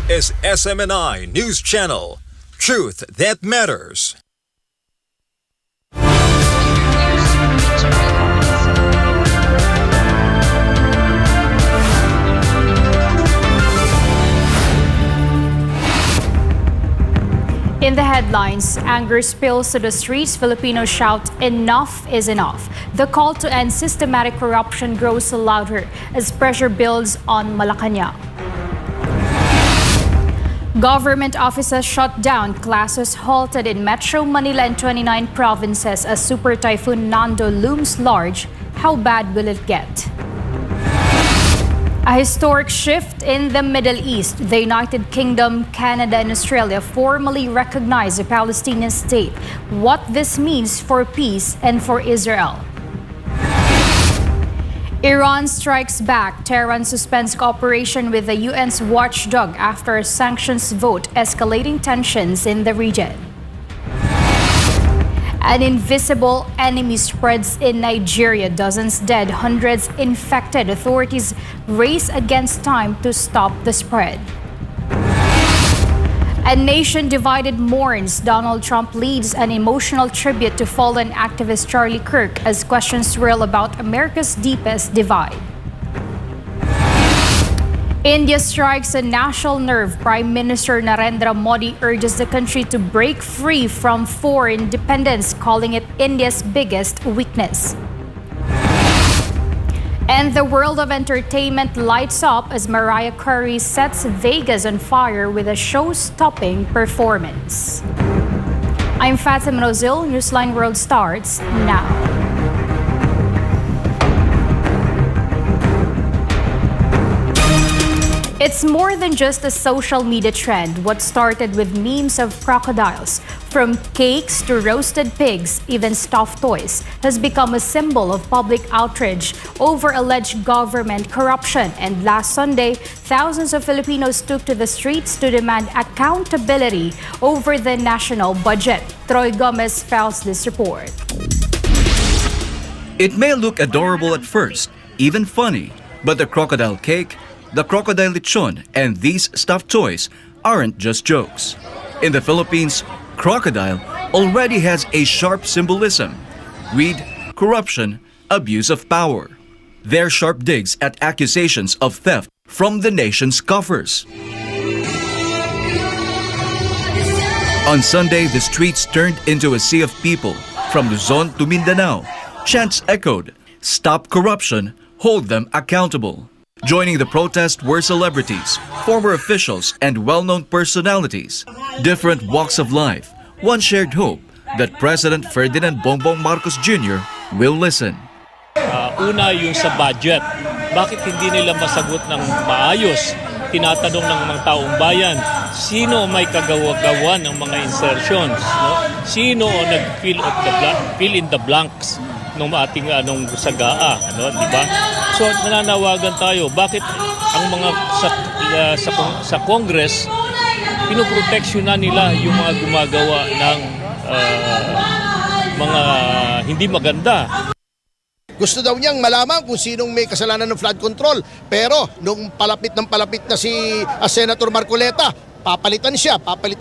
is SMNI News Channel. Truth that matters. In the headlines, anger spills to the streets. Filipinos shout, "Enough is enough." The call to end systematic corruption grows louder as pressure builds on Malacanang. Government offices shut down, classes halted in Metro Manila and 29 provinces as Super Typhoon Nando looms large. How bad will it get? A historic shift in the Middle East. The United Kingdom, Canada, and Australia formally recognize a Palestinian state. What this means for peace and for Israel. Iran strikes back. Tehran suspends cooperation with the UN's watchdog after a sanctions vote, escalating tensions in the region. An invisible enemy spreads in Nigeria. Dozens dead, hundreds infected. Authorities race against time to stop the spread. A nation divided mourns. Donald Trump leads an emotional tribute to fallen activist Charlie Kirk as questions swirl about America's deepest divide. India strikes a national nerve. Prime Minister Narendra Modi urges the country to break free from foreign dependence, calling it India's biggest weakness. And the world of entertainment lights up as Mariah Carey sets Vegas on fire with a show-stopping performance. I'm Fatima Nawzil. Newsline World starts now. It's more than just a social media trend. What started with memes of crocodiles, from cakes to roasted pigs, even stuffed toys, has become a symbol of public outrage over alleged government corruption. And last Sunday, thousands of Filipinos took to the streets to demand accountability over the national budget. Troy Gomez files this report. It may look adorable at first, even funny, but the crocodile cake, the crocodile lechon, and these stuffed toys aren't just jokes. In the Philippines, crocodile already has a sharp symbolism: greed, corruption, abuse of power. They're sharp digs at accusations of theft from the nation's coffers. On Sunday, the streets turned into a sea of people. From Luzon to Mindanao, chants echoed, "Stop corruption, hold them accountable." Joining the protest were celebrities, former officials, and well-known personalities. Different walks of life. One shared hope that President Ferdinand Bongbong Marcos Jr. will listen. Una yung sa budget. Bakit hindi nila masagot ng maayos? Tinatanong ng mga taong bayan, sino may kagawa-gawa ng mga insertions? No? Sino ang fill in the blanks ng ating sagaa, di ba? So nananawagan tayo, bakit ang mga sa Congress pinoproteksyonan nila yung mga gumagawa ng mga hindi maganda? Gusto daw niyang malaman kung sinong may kasalanan ng flood control. Pero nung palapit na si Senator Marcoleta, papalitan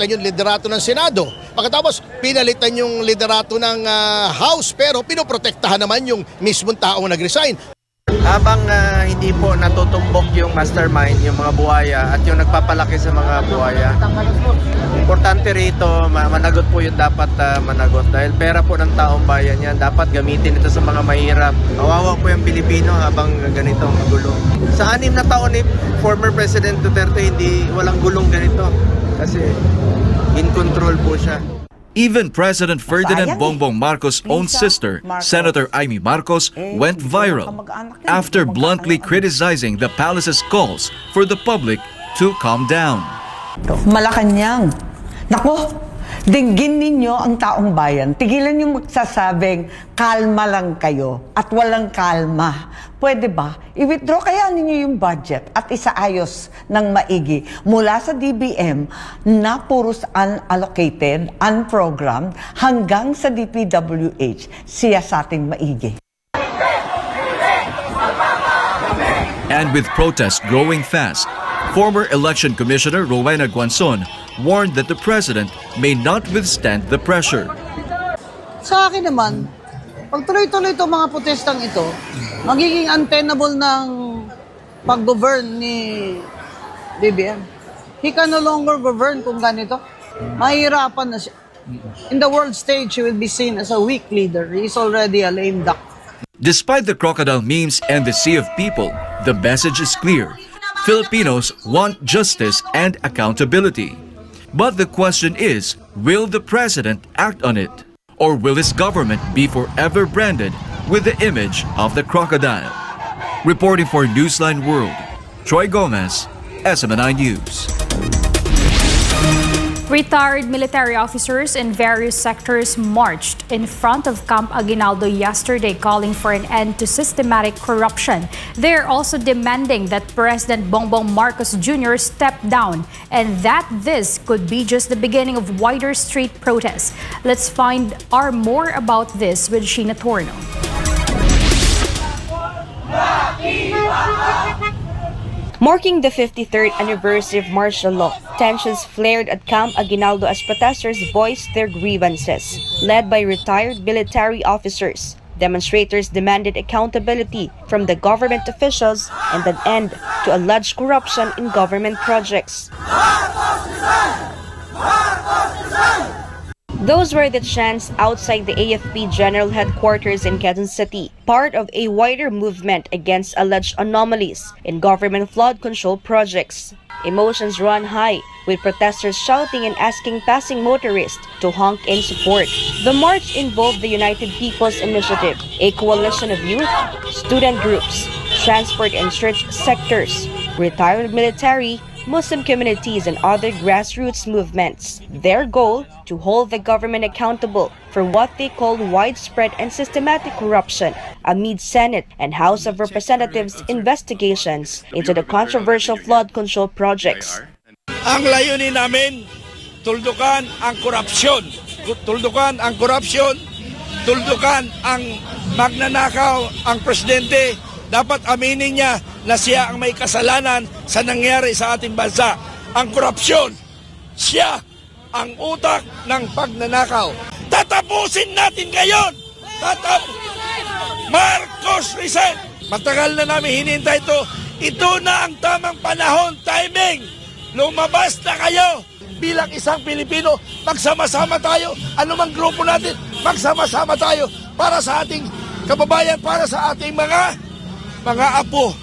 yung liderato ng Senado. Pagkatapos, pinalitan yung liderato ng House, pero pinoprotektahan naman yung mismong taong nag-resign. Habang hindi po natutumbok yung mastermind, yung mga buhaya at yung nagpapalaki sa mga buhaya, importante rito, managot po yung dapat managot. Dahil pera po ng taong bayan yan, dapat gamitin ito sa mga mahirap. Kawawa po yung Pilipino habang ganitong gulo. Sa 6 na taon ni former President Duterte, walang gulong ganito. Kasi in control po siya. Even President Ferdinand Bongbong Marcos' own sister, Senator Amy Marcos, went viral after bluntly criticizing the palace's calls for the public to calm down. Malacanang. Nako, dinggin ninyo ang taong bayan. Tigilan yung magsasabing kalma lang kayo at walang kalma. Pwede ba? I-withdraw kaya ninyo yung budget at isaayos ng maigi mula sa DBM na puros unallocated, unprogrammed hanggang sa DPWH siya sa ating maigi. And with protests growing fast, Former Election Commissioner Rowena Guanzon warned that the president may not withstand the pressure. Sa akin naman, pag tuloy-tuloy itong mga protestang ito, magiging untenable ng pag-govern ni BBM. He can no longer govern kung ganito. Mahirapan na siya. In the world stage, he will be seen as a weak leader. He is already a lame duck. Despite the crocodile memes and the sea of people, the message is clear. Filipinos want justice and accountability. But the question is, will the president act on it? Or will his government be forever branded with the image of the crocodile? Reporting for Newsline World, Troy Gomez, SMNI News. Retired military officers in various sectors marched in front of Camp Aguinaldo yesterday, calling for an end to systematic corruption. They're also demanding that President Bongbong Marcos Jr. step down and that this could be just the beginning of wider street protests. Let's find out more about this with Sheena Torno. Marking the 53rd anniversary of martial law, tensions flared at Camp Aguinaldo as protesters voiced their grievances. Led by retired military officers, demonstrators demanded accountability from the government officials and an end to alleged corruption in government projects. Those were the chants outside the AFP General Headquarters in Quezon City, part of a wider movement against alleged anomalies in government flood control projects. Emotions run high, with protesters shouting and asking passing motorists to honk in support. The march involved the United People's Initiative, a coalition of youth, student groups, transport and church sectors, retired military, Muslim communities and other grassroots movements. Their goal, to hold the government accountable for what they call widespread and systematic corruption amid Senate and House of Representatives investigations into the controversial flood control projects. Ang layunin namin, tuldukan ang korupsyon. Tuldukan ang korupsyon, tuldukan ang magnanakaw ang presidente. Dapat aminin niya na siya ang may kasalanan sa nangyari sa ating bansa. Ang korupsyon, siya ang utak ng pagnanakaw. Tatapusin natin ngayon! Marcos resign! Matagal na namin hinintay ito. Ito na ang tamang panahon, timing! Lumabas na kayo! Bilang isang Pilipino, magsama-sama tayo. Anumang grupo natin, magsama-sama tayo para sa ating kababayan, para sa ating mga apo.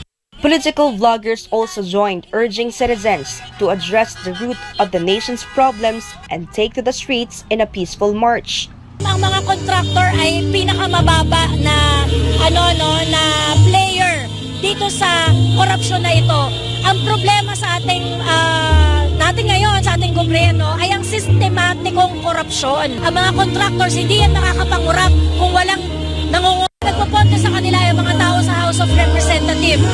Political vloggers also joined, urging citizens to address the root of the nation's problems and take to the streets in a peaceful march. Ang mga contractor ay pinakamababa na na player dito sa korupsyon na ito. Ang problema sa ating natin ngayon sa ating gobyerno ay ang sistematikong korupsyon. Ang mga contractors hindi yan nakakapangurap kung walang nagpupunta sa kanila yung mga tao sa House of Representatives.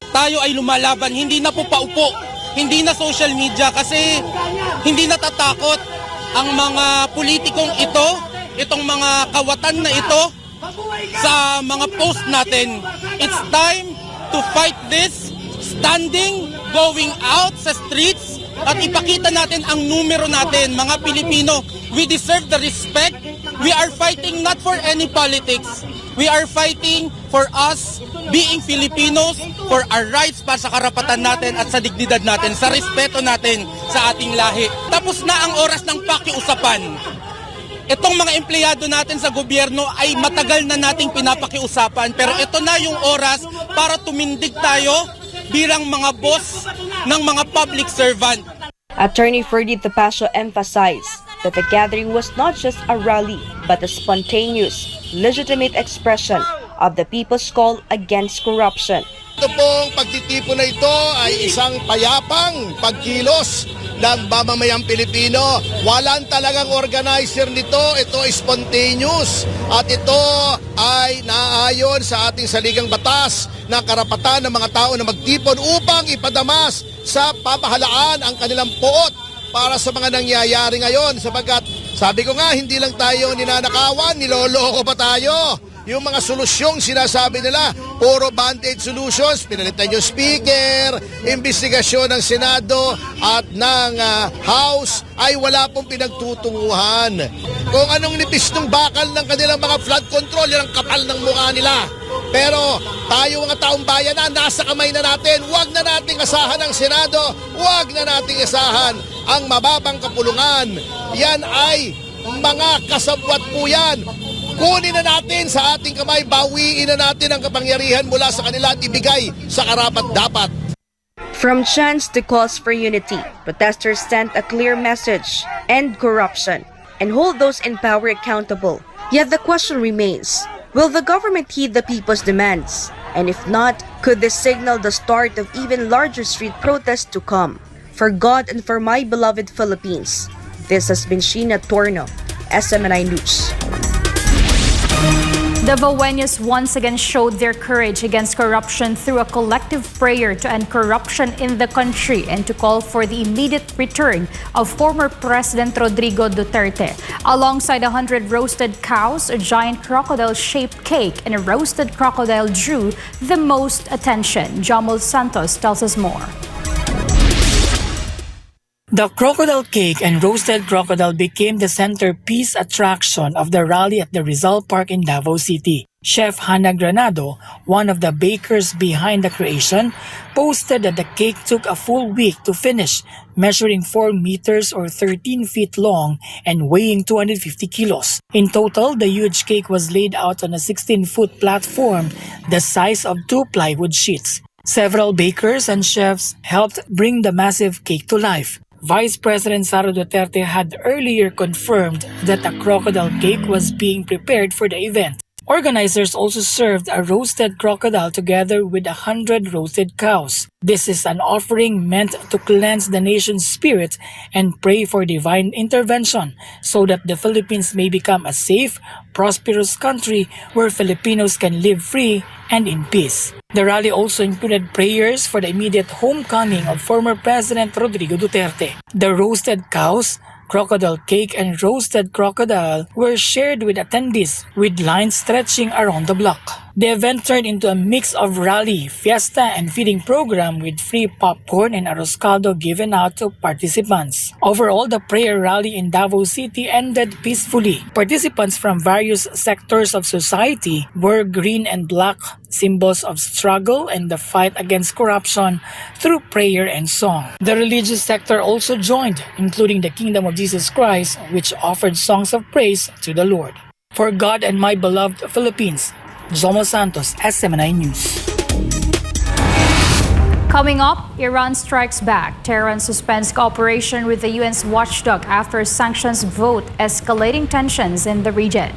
Tayo ay lumalaban, hindi na po paupo, hindi na social media kasi hindi natatakot ang mga politikong ito, itong mga kawatan na ito sa mga post natin. It's time to fight this, standing, going out sa streets at ipakita natin ang numero natin, mga Pilipino. We deserve the respect. We are fighting not for any politics. We are fighting for us being Filipinos, for our rights, para sa karapatan natin at sa dignidad natin, sa respeto natin sa ating lahi. Tapos na ang oras ng pakiusapan. Itong mga empleyado natin sa gobyerno ay matagal na nating pinapakiusapan, pero ito na yung oras para tumindig tayo bilang mga boss ng mga public servant. Attorney Ferdy Tapasio emphasized that the gathering was not just a rally, but a spontaneous, legitimate expression of the people's call against corruption. Ito pong pagtitipon na ito ay isang payapang pagkilos ng mamamayang Pilipino. Walang talagang organizer nito. Ito ay spontaneous. At ito ay naaayon sa ating saligang batas na karapatan ng mga tao na magtipon upang ipadamas sa pamahalaan ang kanilang poot para sa mga nangyayari ngayon. Sapagkat sabi ko nga, hindi lang tayo ninanakawan, niloloko pa tayo. yung mga solusyong sinasabi nila, puro band-aid solutions, pinalitan yung speaker, investigasyon ng Senado at ng House ay wala pong pinagtutunguhan. Kung anong nipis ng bakal ng kanilang mga flood control, yan ang kapal ng mukha nila. Pero tayo mga taong bayan na, nasa kamay na natin, huwag na nating asahan ang Senado, huwag na nating asahan ang mababang kapulungan. Yan ay mga kasabwat po yan. Kunin na natin sa ating kamay, bawiin na natin ang kapangyarihan mula sa kanila at ibigay sa karapat-dapat. From chants to calls for unity, protesters sent a clear message: end corruption and hold those in power accountable. Yet the question remains, will the government heed the people's demands? And if not, could this signal the start of even larger street protests to come? For God and for my beloved Philippines, this has been Sheena Torno, SMNI News. The Vaweños once again showed their courage against corruption through a collective prayer to end corruption in the country and to call for the immediate return of former President Rodrigo Duterte. Alongside 100 roasted cows, a giant crocodile-shaped cake, and a roasted crocodile drew the most attention. Jamil Santos tells us more. The crocodile cake and roasted crocodile became the centerpiece attraction of the rally at the Rizal Park in Davao City. Chef Hannah Granado, one of the bakers behind the creation, posted that the cake took a full week to finish, measuring 4 meters or 13 feet long and weighing 250 kilos. In total, the huge cake was laid out on a 16-foot platform the size of 2 plywood sheets. Several bakers and chefs helped bring the massive cake to life. Vice President Sara Duterte had earlier confirmed that a crocodile cake was being prepared for the event. Organizers also served a roasted crocodile together with 100 roasted cows. This is an offering meant to cleanse the nation's spirit and pray for divine intervention so that the Philippines may become a safe, prosperous country where Filipinos can live free and in peace. The rally also included prayers for the immediate homecoming of former President Rodrigo Duterte. The roasted cows, crocodile cake, and roasted crocodile were shared with attendees, with lines stretching around the block. The event turned into a mix of rally, fiesta, and feeding program with free popcorn and arroz caldo given out to participants. Overall, the prayer rally in Davao City ended peacefully. Participants from various sectors of society wore green and black, symbols of struggle and the fight against corruption, through prayer and song. The religious sector also joined, including the Kingdom of Jesus Christ, which offered songs of praise to the Lord. For God and my beloved Philippines, Jamil Santos, SMNI News. Coming up, Iran strikes back. Tehran suspends cooperation with the UN's watchdog after sanctions vote, escalating tensions in the region.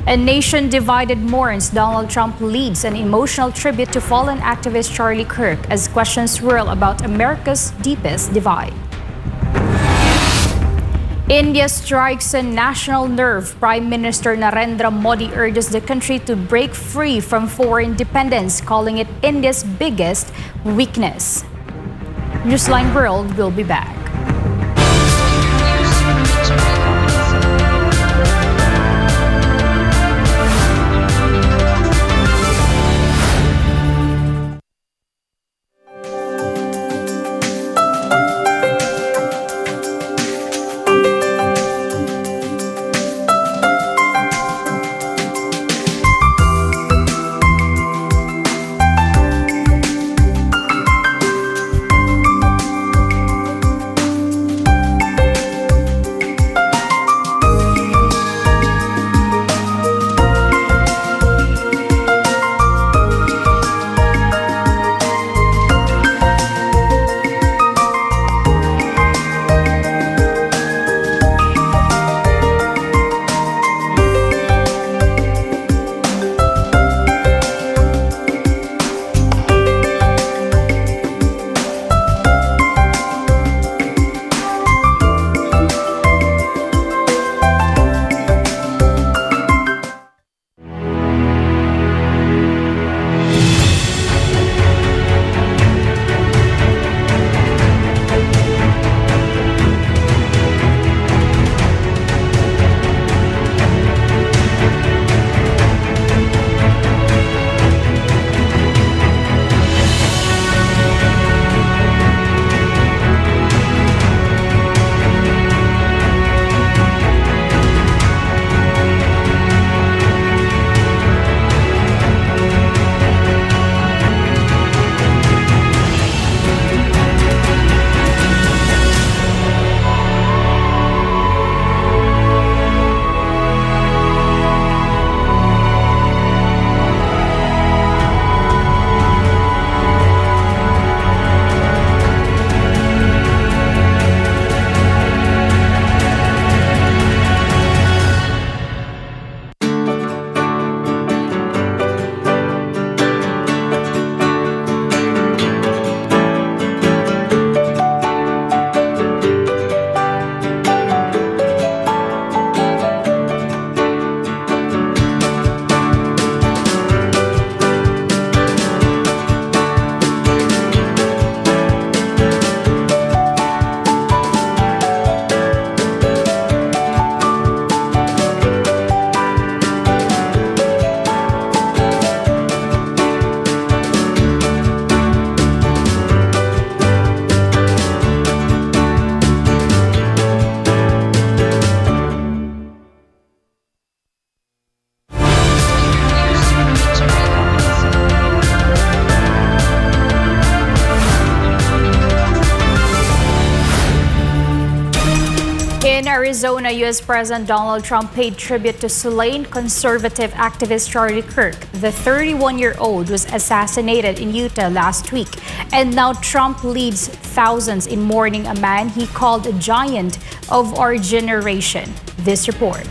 A nation divided mourns Donald Trump leads an emotional tribute to fallen activist Charlie Kirk as questions swirl about America's deepest divide. India strikes a national nerve. Prime Minister Narendra Modi urges the country to break free from foreign dependence, calling it India's biggest weakness. Newsline World will be back. Arizona, U.S. President Donald Trump paid tribute to slain conservative activist Charlie Kirk. The 31-year-old was assassinated in Utah last week, and now Trump leads thousands in mourning a man he called a giant of our generation. This report.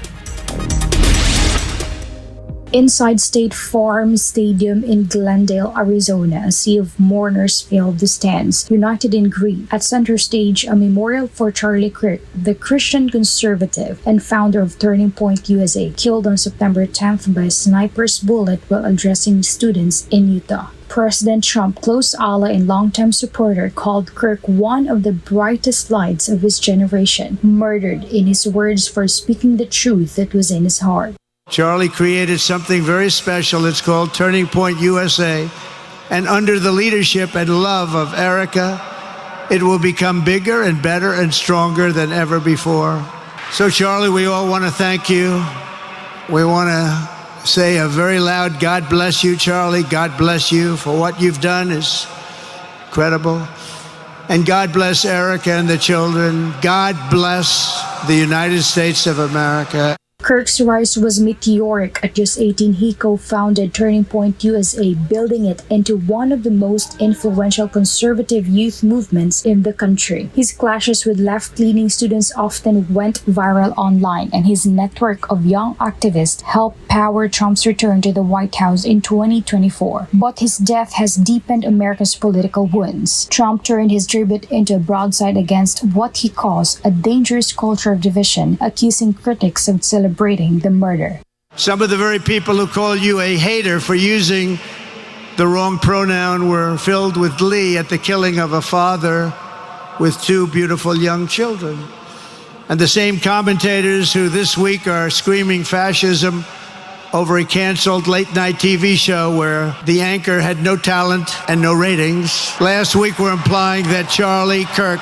Inside State Farm Stadium in Glendale, Arizona, a sea of mourners filled the stands, united in grief. At center stage, a memorial for Charlie Kirk, the Christian conservative and founder of Turning Point USA, killed on September 10th by a sniper's bullet while addressing students in Utah. President Trump, close ally and longtime supporter, called Kirk one of the brightest lights of his generation, murdered, in his words, for speaking the truth that was in his heart. Charlie created something very special. It's called Turning Point USA. And under the leadership and love of Erica, it will become bigger and better and stronger than ever before. So, Charlie, we all want to thank you. We want to say a very loud God bless you, Charlie. God bless you for what you've done is incredible. And God bless Erica and the children. God bless the United States of America. Kirk's rise was meteoric. At just 18, he co-founded Turning Point USA, building it into one of the most influential conservative youth movements in the country. His clashes with left-leaning students often went viral online, and his network of young activists helped power Trump's return to the White House in 2024. But his death has deepened America's political wounds. Trump turned his tribute into a broadside against what he calls a dangerous culture of division, accusing critics of celebrating the murder. Some of the very people who call you a hater for using the wrong pronoun were filled with glee at the killing of a father with two beautiful young children. And the same commentators who this week are screaming fascism over a canceled late-night TV show where the anchor had no talent and no ratings, last week were implying that Charlie Kirk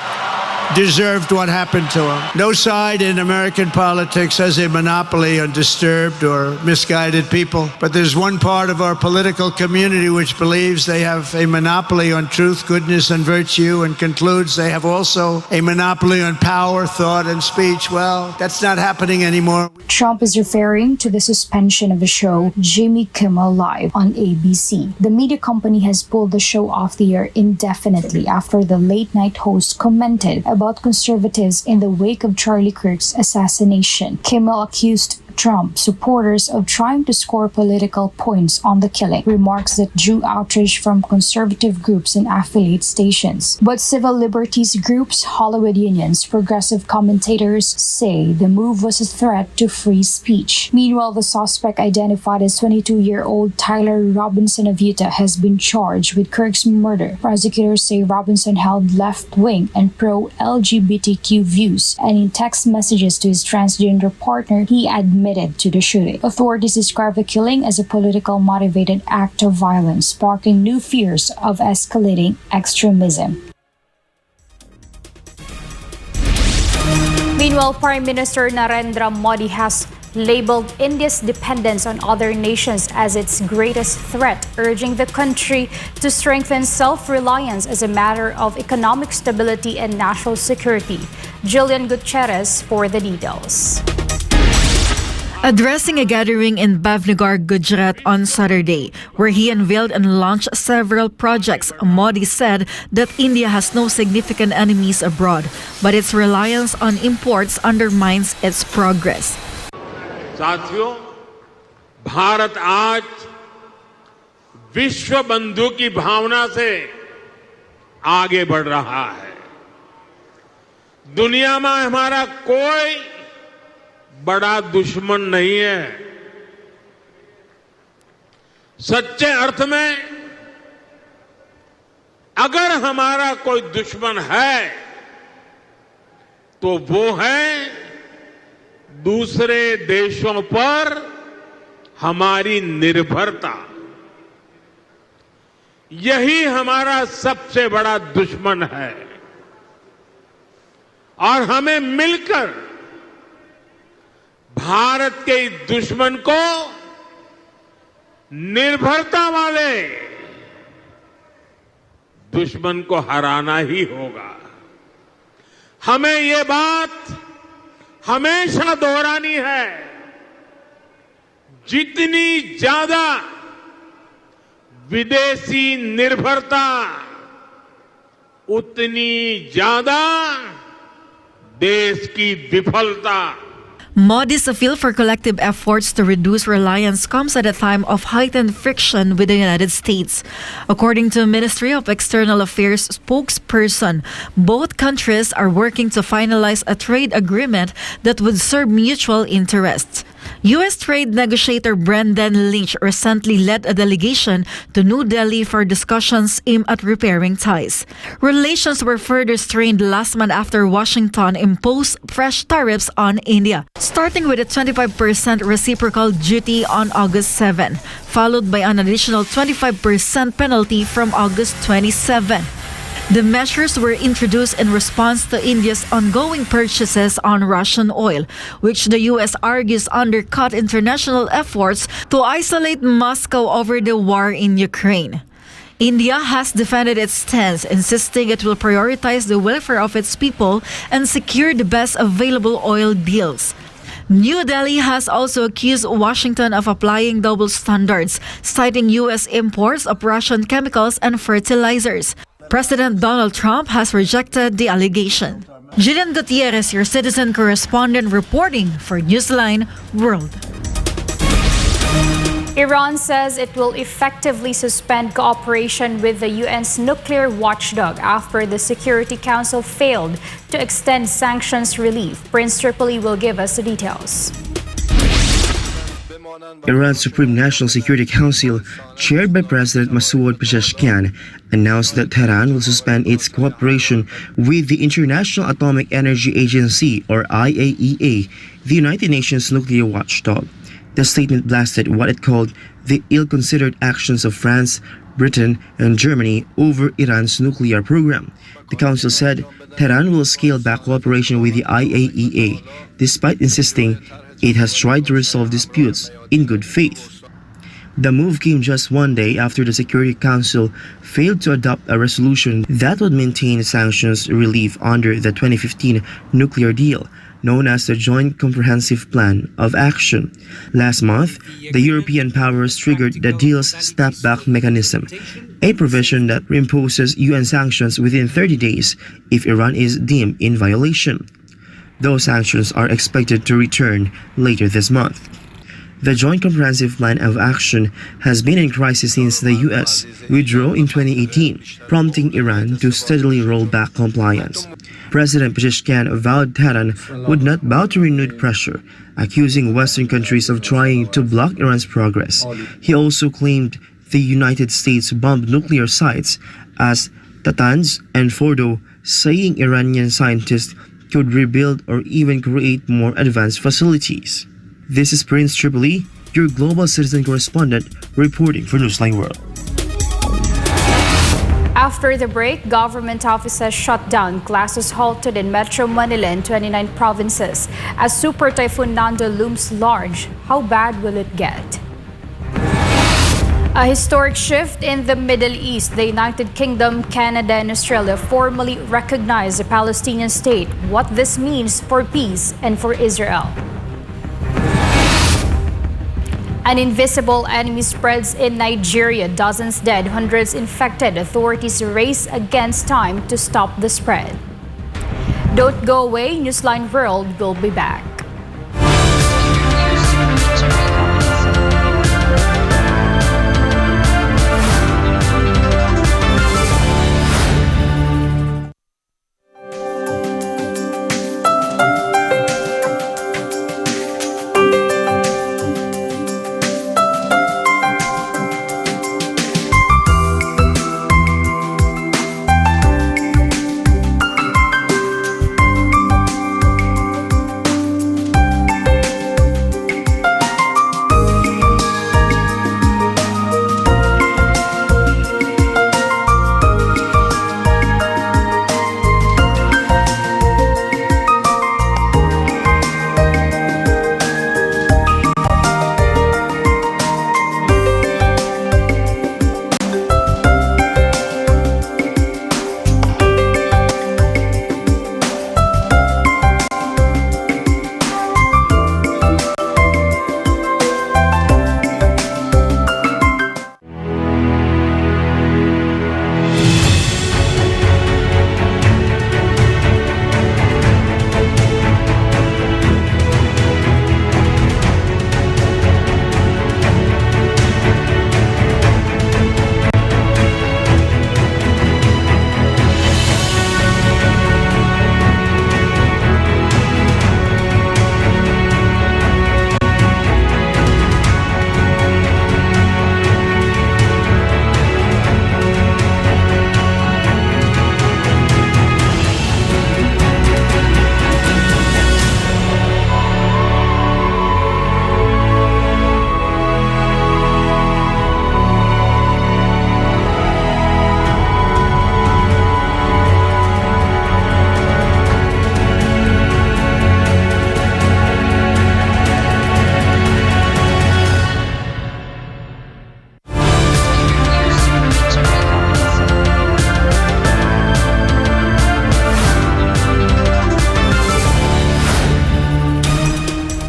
deserved what happened to him. No side in American politics has a monopoly on disturbed or misguided people, but there's one part of our political community which believes they have a monopoly on truth, goodness, and virtue, and concludes they have also a monopoly on power, thought, and speech. Well, that's not happening anymore. Trump is referring to the suspension of the show Jimmy Kimmel Live on ABC. The media company has pulled the show off the air indefinitely after the late-night host commented about conservatives in the wake of Charlie Kirk's assassination. Kimmel accused Trump supporters of trying to score political points on the killing, remarks that drew outrage from conservative groups and affiliate stations. But civil liberties groups, Hollywood unions, progressive commentators say the move was a threat to free speech. Meanwhile, the suspect, identified as 22-year-old Tyler Robinson of Utah, has been charged with Kirk's murder. Prosecutors say Robinson held left-wing and pro-LGBTQ views, and in text messages to his transgender partner, he admitted to the shooting. Authorities describe the killing as a politically motivated act of violence, sparking new fears of escalating extremism. Meanwhile, Prime Minister Narendra Modi has labeled India's dependence on other nations as its greatest threat, urging the country to strengthen self-reliance as a matter of economic stability and national security. Jillian Gutierrez for the details. Addressing a gathering in Bhavnagar, Gujarat on Saturday, where he unveiled and launched several projects, Modi said that India has no significant enemies abroad, but its reliance on imports undermines its progress. साथियों, भारत आज विश्व बंधु की भावना से आगे बढ़ रहा है। दुनिया में हमारा कोई बड़ा दुश्मन नहीं है। सच्चे अर्थ में अगर हमारा कोई दुश्मन है तो वो है दूसरे देशों पर हमारी निर्भरता। यही हमारा सबसे बड़ा दुश्मन है और हमें मिलकर भारत के इस दुश्मन को निर्भरता वाले दुश्मन को हराना ही होगा। हमें ये बात हमेशा दोहरानी है, जितनी ज्यादा विदेशी निर्भरता उतनी ज्यादा देश की विफलता। Modi's appeal for collective efforts to reduce reliance comes at a time of heightened friction with the United States. According to Ministry of External Affairs spokesperson, both countries are working to finalize a trade agreement that would serve mutual interests. U.S. trade negotiator Brendan Lynch recently led a delegation to New Delhi for discussions aimed at repairing ties. Relations were further strained last month after Washington imposed fresh tariffs on India, starting with a 25% reciprocal duty on August 7, followed by an additional 25% penalty from August 27. The measures were introduced in response to India's ongoing purchases on Russian oil, which the U.S. argues undercut international efforts to isolate Moscow over the war in Ukraine. India has defended its stance, insisting it will prioritize the welfare of its people and secure the best available oil deals. New Delhi has also accused Washington of applying double standards, citing U.S. imports of Russian chemicals and fertilizers. President Donald Trump has rejected the allegation. Jillian Gutierrez, your citizen correspondent, reporting for Newsline World. Iran says it will effectively suspend cooperation with the UN's nuclear watchdog after the Security Council failed to extend sanctions relief. Prince Tripoli will give us the details. Iran's Supreme National Security Council, chaired by President Masoud Pezeshkian, announced that Tehran will suspend its cooperation with the International Atomic Energy Agency, or IAEA, the United Nations nuclear watchdog. The statement blasted what it called the ill-considered actions of France, Britain, and Germany over Iran's nuclear program. The council said Tehran will scale back cooperation with the IAEA, despite insisting it has tried to resolve disputes in good faith. The move came just one day after the Security Council failed to adopt a resolution that would maintain sanctions relief under the 2015 nuclear deal, known as the Joint Comprehensive Plan of Action. Last month, the European powers triggered the deal's step-back mechanism, a provision that imposes UN sanctions within 30 days if Iran is deemed in violation. Those sanctions are expected to return later this month. The Joint Comprehensive Plan of Action has been in crisis since the U.S. withdrew in 2018, prompting Iran to steadily roll back compliance. President Pezeshkian vowed Tehran would not bow to renewed pressure, accusing Western countries of trying to block Iran's progress. He also claimed the United States bombed nuclear sites as Natanz and Fordo, saying Iranian scientists could rebuild or even create more advanced facilities. This is Prince Tripoli, your global citizen correspondent, reporting for Newsline World. After the break, government offices shut down, classes halted in Metro Manila and 29 provinces. As Super Typhoon Nando looms large, how bad will it get? A historic shift in the Middle East. The United Kingdom, Canada, and Australia formally recognize a Palestinian state. What this means for peace and for Israel. An invisible enemy spreads in Nigeria. Dozens dead, hundreds infected. Authorities race against time to stop the spread. Don't go away. Newsline World will be back.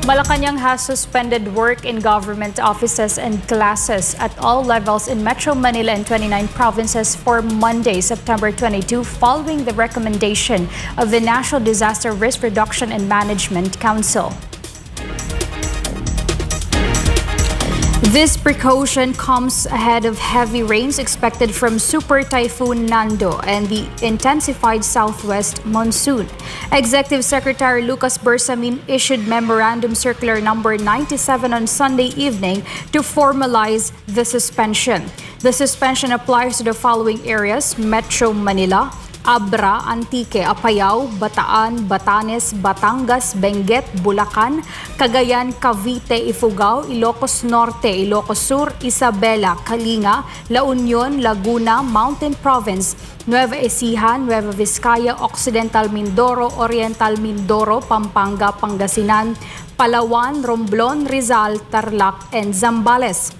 Malacanang has suspended work in government offices and classes at all levels in Metro Manila and 29 provinces for Monday, September 22, following the recommendation of the National Disaster Risk Reduction and Management Council. This precaution comes ahead of heavy rains expected from Super Typhoon Nando and the intensified southwest monsoon. Executive Secretary Lucas Bersamin issued Memorandum Circular number 97 on Sunday evening to formalize the suspension. The suspension applies to the following areas: Metro Manila, Abra, Antique, Apayao, Bataan, Batanes, Batangas, Benguet, Bulacan, Cagayan, Cavite, Ifugao, Ilocos Norte, Ilocos Sur, Isabela, Kalinga, La Union, Laguna, Mountain Province, Nueva Ecija, Nueva Vizcaya, Occidental Mindoro, Oriental Mindoro, Pampanga, Pangasinan, Palawan, Romblon, Rizal, Tarlac, and Zambales.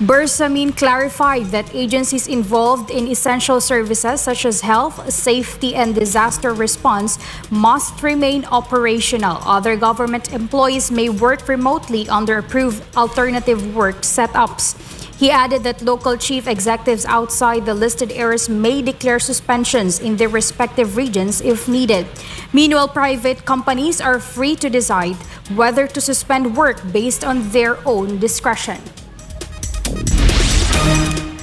Bersamin clarified that agencies involved in essential services such as health, safety, and disaster response must remain operational. Other government employees may work remotely under approved alternative work setups. He added that local chief executives outside the listed areas may declare suspensions in their respective regions if needed. Meanwhile, private companies are free to decide whether to suspend work based on their own discretion.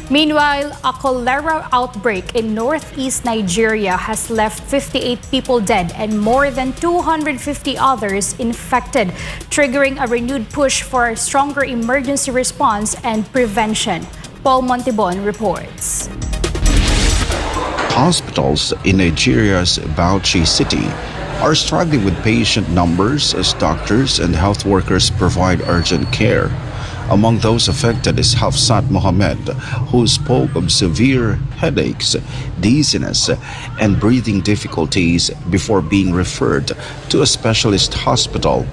Meanwhile, a cholera outbreak in northeast Nigeria has left 58 people dead and more than 250 others infected, triggering a renewed push for a stronger emergency response and prevention. Paul Montibon reports. Hospitals in Nigeria's Bauchi city are struggling with patient numbers as doctors and health workers provide urgent care. Among those affected is Hafsat Mohammed, who spoke of severe headaches, dizziness, and breathing difficulties before being referred to a specialist hospital.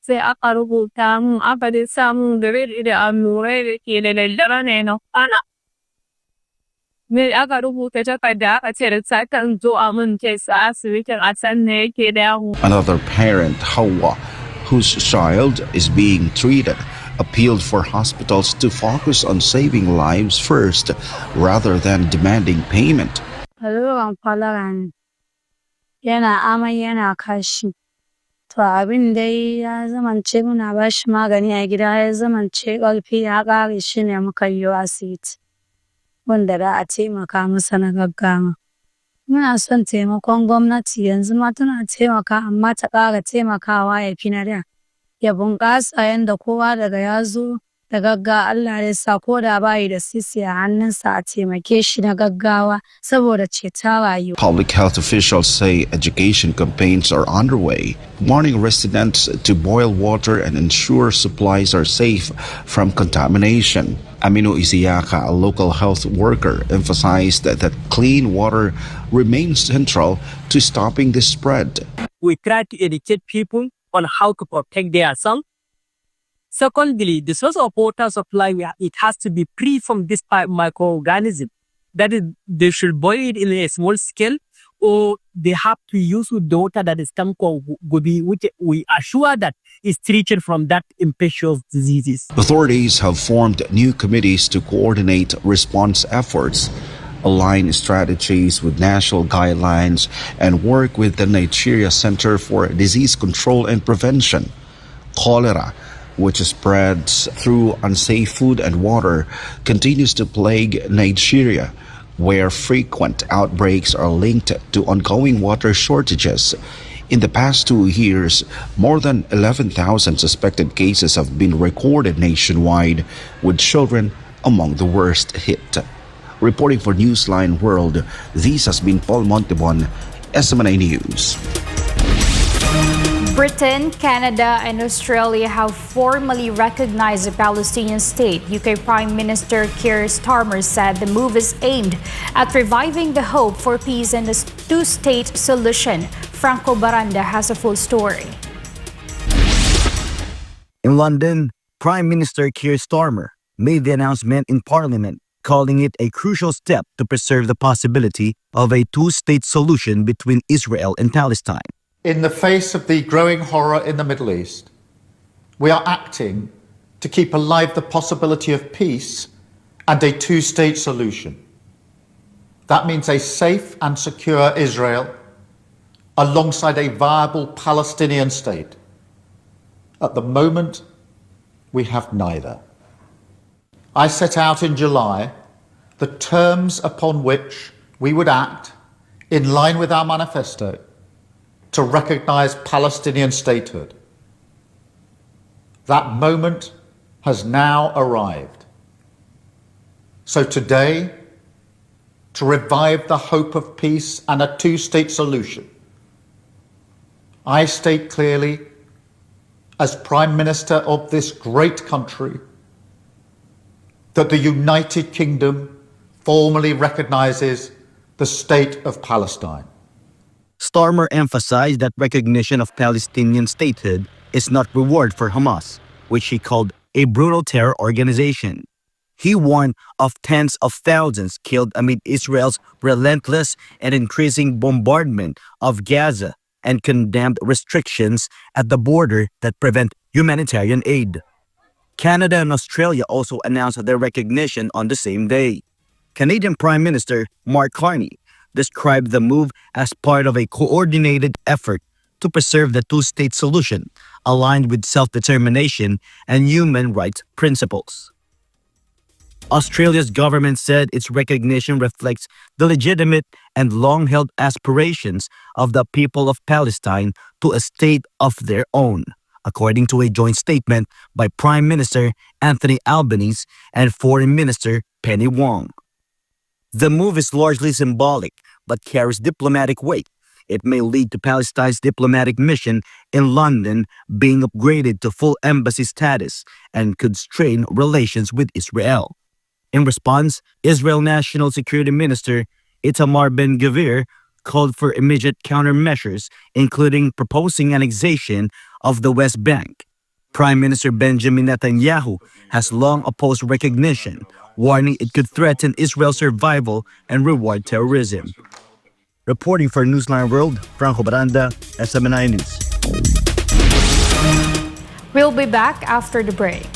Sai aka rubuta mun aka dai samun gare da allurai da ke da daddare ne na kwana. Me aka rubuta takarda aka ce da sakan zo a mun test a asibitin a san ne yake dawo. Another parent, Hawa, whose child is being treated, appealed for hospitals to focus on saving lives first rather than demanding payment. Alluran kwalaran yana amai yana kashi. To abin dai ya zamance muna ba shi magani a gida ya zamance ƙarfi ya ƙare shi ne muka yi asibiti wanda za a taimaka masa na gaggawa. Muna son taimakon gwamnati yanzu ma tana taimaka amma ta ƙara taimakawa ya fi na da. Ya bunƙasa yanda kowa daga ya zo da gaggawa Allah ya sa ko da bayi da sisi a hannunsa a taimake shi na gaggawa saboda ceta rayuwa. Public health officials say education campaigns are underway, warning residents to boil water and ensure supplies are safe from contamination. Aminu Isiaka, a local health worker, emphasized that clean water remains central to stopping the spread. We try to educate people on how to protect themselves. Secondly, the source of water supply, it has to be free from this microorganism. That is, they should boil it in a small scale, or they have to use the water that is come from Gobi, which we assure that is treated from that infectious diseases. Authorities have formed new committees to coordinate response efforts, align strategies with national guidelines, and work with the Nigeria Center for Disease Control and Prevention. Cholera, which spreads through unsafe food and water, continues to plague Nigeria, where frequent outbreaks are linked to ongoing water shortages. In the past 2 years, more than 11,000 suspected cases have been recorded nationwide, with children among the worst hit. Reporting for Newsline World, this has been Paul Montibon, SMNA News. Britain, Canada, and Australia have formally recognized the Palestinian state. UK Prime Minister Keir Starmer said the move is aimed at reviving the hope for peace and a two-state solution. Franco Baranda has a full story. In London, Prime Minister Keir Starmer made the announcement in Parliament, calling it a crucial step to preserve the possibility of a two-state solution between Israel and Palestine. In the face of the growing horror in the Middle East, we are acting to keep alive the possibility of peace and a two-state solution. That means a safe and secure Israel alongside a viable Palestinian state. At the moment, we have neither. I set out in July the terms upon which we would act in line with our manifesto to recognise Palestinian statehood. That moment has now arrived. So today, to revive the hope of peace and a two-state solution, I state clearly, as Prime Minister of this great country, that the United Kingdom formally recognises the State of Palestine. Starmer emphasized that recognition of Palestinian statehood is not reward for Hamas, which he called a brutal terror organization. He warned of tens of thousands killed amid Israel's relentless and increasing bombardment of Gaza and condemned restrictions at the border that prevent humanitarian aid. Canada and Australia also announced their recognition on the same day. Canadian Prime Minister Mark Carney described the move as part of a coordinated effort to preserve the two-state solution aligned with self-determination and human rights principles. Australia's government said its recognition reflects the legitimate and long-held aspirations of the people of Palestine to a state of their own, according to a joint statement by Prime Minister Anthony Albanese and Foreign Minister Penny Wong. The move is largely symbolic but carries diplomatic weight. It may lead to Palestine's diplomatic mission in London being upgraded to full embassy status and could strain relations with Israel. In response, Israel National Security Minister Itamar Ben-Gvir called for immediate countermeasures, including proposing annexation of the West Bank. Prime Minister Benjamin Netanyahu has long opposed recognition, warning it could threaten Israel's survival and reward terrorism. Reporting for Newsline World, Franco Baranda, SMNI News. We'll be back after the break.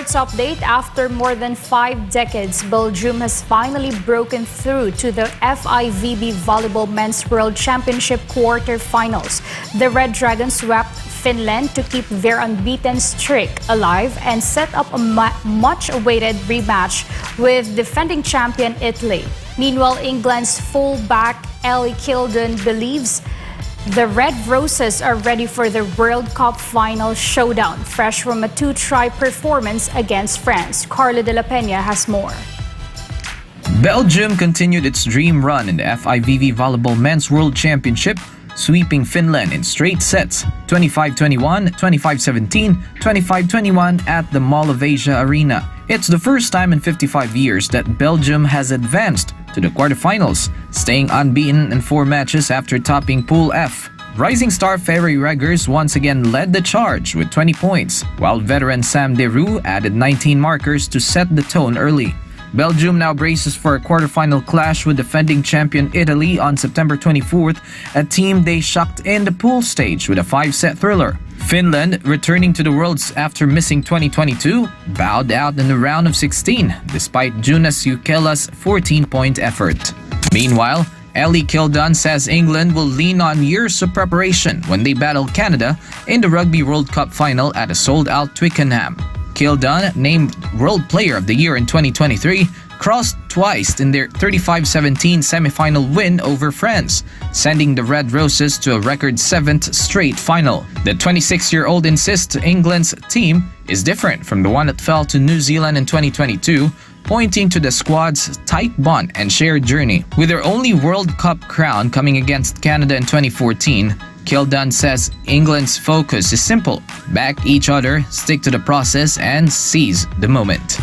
sports update. After more than 5 decades, Belgium has finally broken through to the FIVB Volleyball Men's World Championship quarterfinals. The Red Dragons swept Finland to keep their unbeaten streak alive and set up a much-awaited rematch with defending champion Italy. Meanwhile, England's fullback Ellie Kilden believes the Red Roses are ready for the World Cup final showdown, fresh from a 2-try performance against France. Carlo de la Peña has more. Belgium continued its dream run in the FIVB Volleyball Men's World Championship, sweeping Finland in straight sets, 25-21, 25-17, 25-21 at the Mall of Asia Arena. It's the first time in 55 years that Belgium has advanced to the quarterfinals, staying unbeaten in 4 matches after topping Pool F. Rising star Ferry Reggers once again led the charge with 20 points, while veteran Sam Deroux added 19 markers to set the tone early. Belgium now braces for a quarterfinal clash with defending champion Italy on September 24th, a team they shocked in the pool stage with a 5-set thriller. Finland, returning to the Worlds after missing 2022, bowed out in the round of 16 despite Jonas Jukela's 14-point effort. Meanwhile, Ellie Kilden says England will lean on years of preparation when they battle Canada in the Rugby World Cup final at a sold-out Twickenham. Kilden, named World Player of the Year in 2023, crossed twice in their 35-17 semi-final win over France, sending the Red Roses to a record 7th straight final. The 26-year-old insists England's team is different from the one that fell to New Zealand in 2022, pointing to the squad's tight bond and shared journey. With their only World Cup crown coming against Canada in 2014, Kilden says England's focus is simple: back each other, stick to the process, and seize the moment.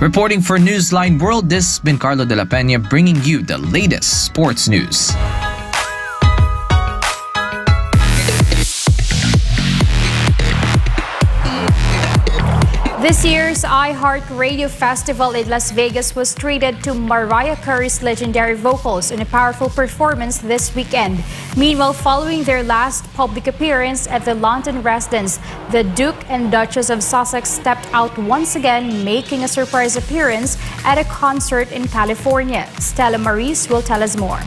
Reporting for Newsline World, this has been Carlo de la Peña bringing you the latest sports news. This year's iHeartRadio Festival in Las Vegas was treated to Mariah Carey's legendary vocals in a powerful performance this weekend. Meanwhile, following their last public appearance at the London residence, the Duke and Duchess of Sussex stepped out once again, making a surprise appearance at a concert in California. Stella Maris will tell us more.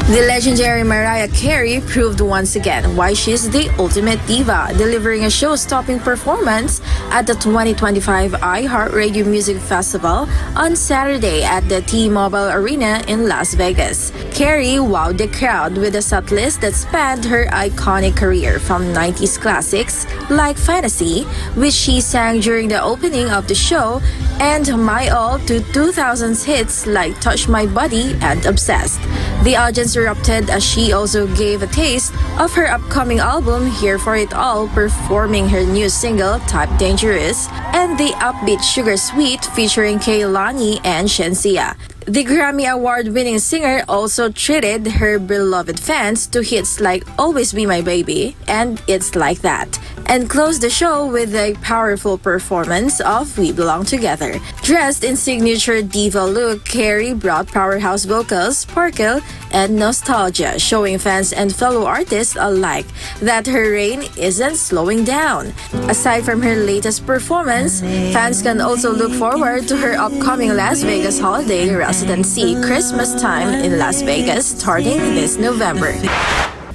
The legendary Mariah Carey proved once again why she's the ultimate diva, delivering a show-stopping performance at the 2025 iHeartRadio Music Festival on Saturday at the T-Mobile Arena in Las Vegas. Carey wowed the crowd with a set list that spanned her iconic career, from 90s classics like Fantasy, which she sang during the opening of the show, and My All, to 2000s hits like Touch My Body and Obsessed. The audience erupted as she also gave a taste of her upcoming album, Here For It All, performing her new single, Type Dangerous, and the upbeat Sugar Sweet featuring Kehlani and Shensia. The Grammy Award-winning singer also treated her beloved fans to hits like Always Be My Baby and It's Like That, and closed the show with a powerful performance of We Belong Together. Dressed in signature diva look, Carey brought powerhouse vocals, sparkle, and nostalgia, showing fans and fellow artists alike that her reign isn't slowing down. Aside from her latest performance, fans can also look forward to her upcoming Las Vegas holiday residency, Christmas Time in Las Vegas, starting this November.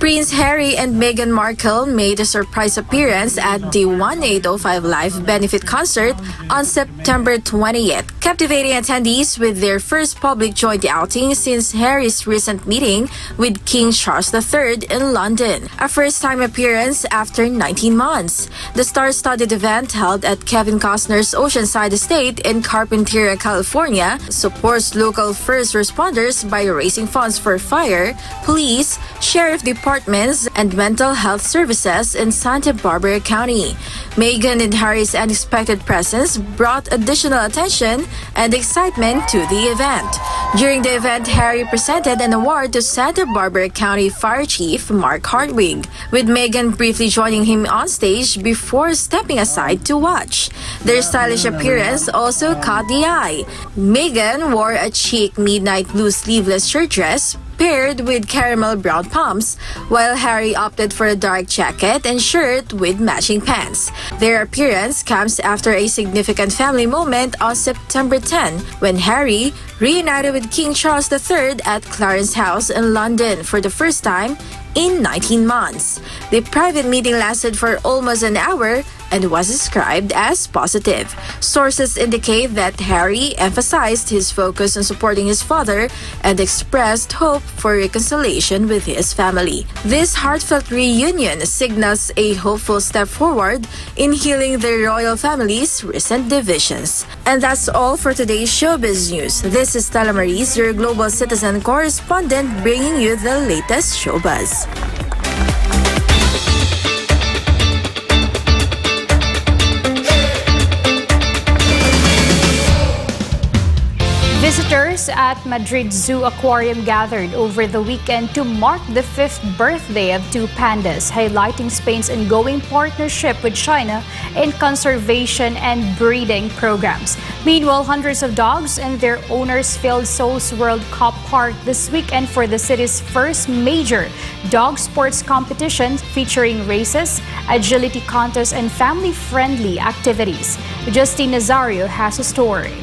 Prince Harry and Meghan Markle made a surprise appearance at the 1805 Live benefit concert on September 20th, captivating attendees with their first public joint outing since Harry's recent meeting with King Charles III in London, a first-time appearance after 19 months. The star-studded event, held at Kevin Costner's Oceanside Estate in Carpinteria, California, supports local first responders by raising funds for fire, police, sheriff departments, and mental health services in Santa Barbara County. Meghan and Harry's unexpected presence brought additional attention and excitement to the event. During the event, Harry presented an award to Santa Barbara County Fire Chief Mark Hartwig, with Meghan briefly joining him on stage before stepping aside to watch. Their stylish appearance also caught the eye. Meghan wore a chic midnight blue sleeveless shirt dress paired with caramel brown pumps, while Harry opted for a dark jacket and shirt with matching pants. Their appearance comes after a significant family moment on September 10 when Harry reunited with King Charles III at Clarence House in London for the first time in 19 months. The private meeting lasted for almost an hour and was described as positive. Sources indicate that Harry emphasized his focus on supporting his father and expressed hope for reconciliation with his family. This heartfelt reunion signals a hopeful step forward in healing the royal family's recent divisions. And that's all for today's showbiz news. This is Stella Maris, your global citizen correspondent, bringing you the latest showbuzz. Visitors at Madrid Zoo Aquarium gathered over the weekend to mark the 5th birthday of two pandas, highlighting Spain's ongoing partnership with China in conservation and breeding programs. Meanwhile, hundreds of dogs and their owners filled Seoul's World Cup Park this weekend for the city's first major dog sports competition, featuring races, agility contests, and family-friendly activities. Justine Nazario has a story.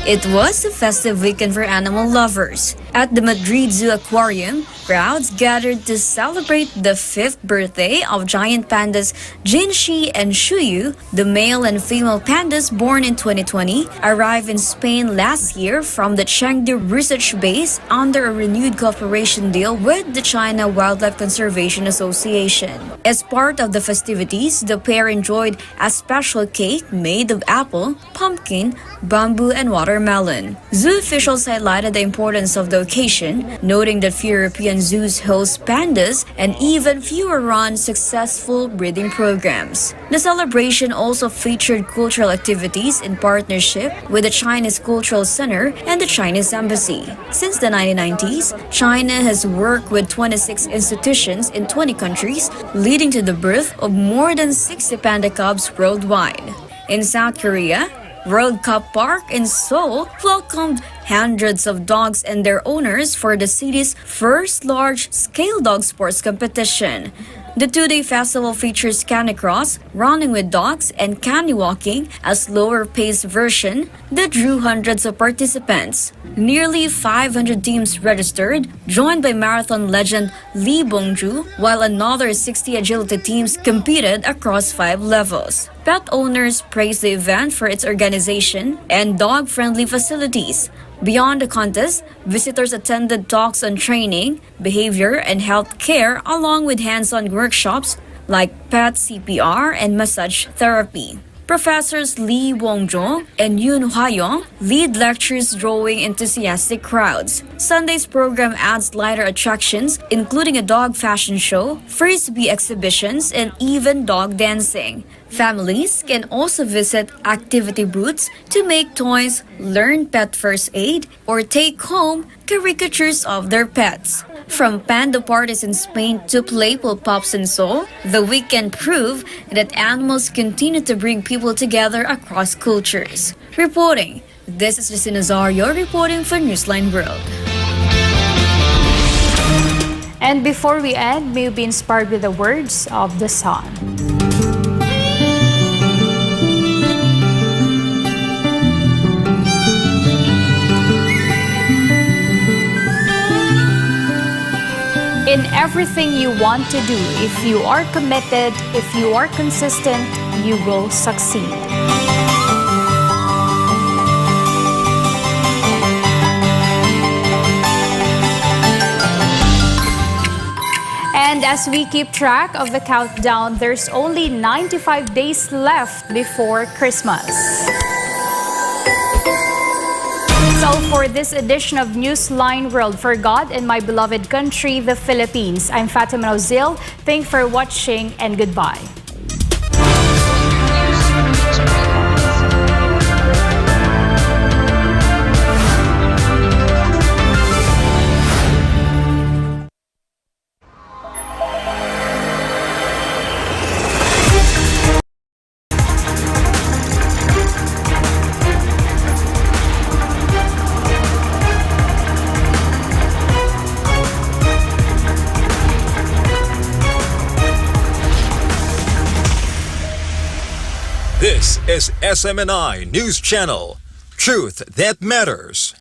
It was a festive weekend for animal lovers. At the Madrid Zoo Aquarium, crowds gathered to celebrate the 5th birthday of giant pandas Jinshi and Shuyu. The male and female pandas born in 2020 arrived in Spain last year from the Chengdu research base under a renewed cooperation deal with the China Wildlife Conservation Association. As part of the festivities, the pair enjoyed a special cake made of apple, pumpkin, bamboo, and watermelon. Zoo officials highlighted the importance of the occasion, noting that few European zoos host pandas and even fewer run successful breeding programs. The celebration also featured cultural activities in partnership with the Chinese Cultural Center and the Chinese Embassy. Since the 1990s, China has worked with 26 institutions in 20 countries, leading to the birth of more than 60 panda cubs worldwide. In South Korea, World Cup Park in Seoul welcomed hundreds of dogs and their owners for the city's first large-scale dog sports competition. The two-day festival features canicross, running with dogs, and canny walking, a slower-paced version that drew hundreds of participants. Nearly 500 teams registered, joined by marathon legend Lee Bongju, while another 60 agility teams competed across 5 levels. Pet owners praised the event for its organization and dog-friendly facilities. Beyond the contest, visitors attended talks on training, behavior, and health care, along with hands-on workshops like pet CPR and massage therapy. Professors Lee Wongjong and Yoon Hwayong lead lectures, drawing enthusiastic crowds. Sunday's program adds lighter attractions, including a dog fashion show, frisbee exhibitions, and even dog dancing. Families can also visit activity booths to make toys, learn pet first aid, or take home caricatures of their pets. From panda parties in Spain to playful pops in Seoul, the weekend proved that animals continue to bring people together across cultures. Reporting, this is Justine Nazario reporting for Newsline World. And before we end, may you be inspired with the words of the song. In everything you want to do, if you are committed, if you are consistent, you will succeed. And as we keep track of the countdown, there's only 95 days left before Christmas. So for this edition of Newsline World, for God and my beloved country, the Philippines, I'm Fatima Nawzil. Thanks for watching and goodbye. is SMNI News Channel. Truth that matters.